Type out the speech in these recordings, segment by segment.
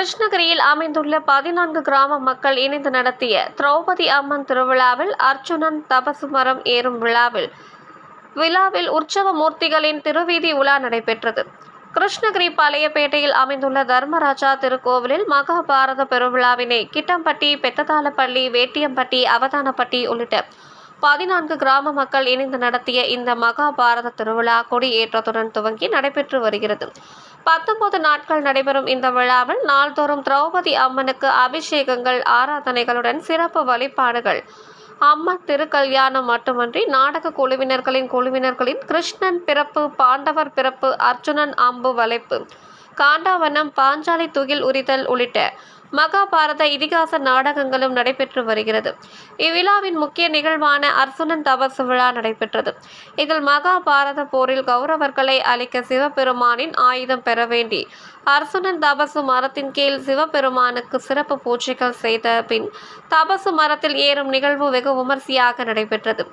கிருஷ்ணகிரியில் அமைந்துள்ள 14 கிராம மக்கள் இணைந்து நடத்திய திரௌபதி அம்மன் திருவிழாவில் அர்ச்சுனன் தபசு மரம் ஏறும் விழாவில் உற்சவ மூர்த்திகளின் திருவீதி உலா நடைபெற்றது. கிருஷ்ணகிரி பழையப்பேட்டையில் அமைந்துள்ள தர்மராஜா திருக்கோவிலில் மகாபாரத பெருவிழாவினை கிட்டம்பட்டி, பெத்ததாலப்பள்ளி, வேட்டியம்பட்டி, அவதானப்பட்டி உள்ளிட்ட 14 கிராம மக்கள் இணைந்து நடத்திய இந்த மகாபாரத திருவிழா கொடியேற்றத்துடன் துவங்கி நடைபெற்று வருகிறது. 19 நாட்கள் நடைபெறும் இந்த விழாவில் நாள்தோறும் திரௌபதி அம்மனுக்கு அபிஷேகங்கள், ஆராதனைகளுடன் சிறப்பு வழிபாடுகள், அம்மன் திருக்கல்யாணம் மட்டுமன்றி நாடக குழுவினர்களின் கிருஷ்ணன் பிறப்பு, பாண்டவர் பிறப்பு, அர்ஜுனன் அம்பு வளைப்பு, காண்டாவனம், பாஞ்சாலி துகில் உரித்தல் உள்ளிட்ட மகாபாரத இதிகாச நாடகங்களும் நடைபெற்று வருகிறது. இவ்விழாவின் முக்கிய நிகழ்வான அர்ச்சுனன் தபசு விழா நடைபெற்றது. இதில் மகாபாரத போரில் கௌரவர்களை அழிக்க சிவபெருமானின் ஆயுதம் பெற வேண்டி அர்ச்சுனன் தபசு மரத்தின் கீழ் சிவபெருமானுக்கு சிறப்பு பூஜைகள் செய்த பின் தபசு மரத்தில் ஏறும் நிகழ்வு வெகு விமர்சையாக நடைபெற்றது.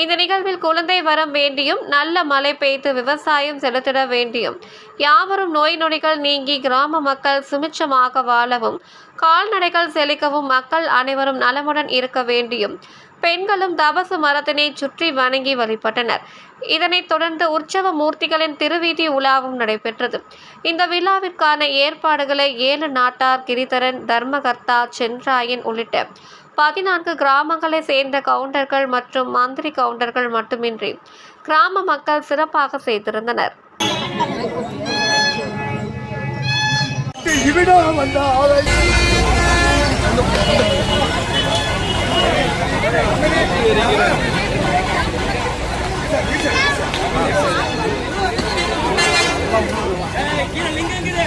இந்த நிகழ்வில் குழந்தை வரம் வேண்டியும், நல்ல மழை பெய்து விவசாயம் செலுத்திட வேண்டியும், யாவரும் நோய் நொடிகள் நீங்கி கிராம மக்கள் சுமிட்சமாக வாழவும், கால்நடைகள் செழிக்கவும், மக்கள் அனைவரும் நலமுடன் இருக்க வேண்டியும் பெண்களும் தபசு மரத்தினை சுற்றி வணங்கி வழிபட்டனர். இதனைத் தொடர்ந்து உற்சவ மூர்த்திகளின் திருவீதி உலாவும் நடைபெற்றது. இந்த விழாவிற்கான ஏற்பாடுகளை 7 நாட்டார், கிரிதரன், தர்மகர்த்தா, சென்றாயன் உள்ளிட்ட 14 கிராமங்களை சேர்ந்த கவுண்டர்கள் மற்றும் மந்திரி கவுண்டர்கள் மட்டுமின்றி கிராம மக்கள் சிறப்பாக செய்திருந்தனர். கீழே லிங்கம் இருக்குது.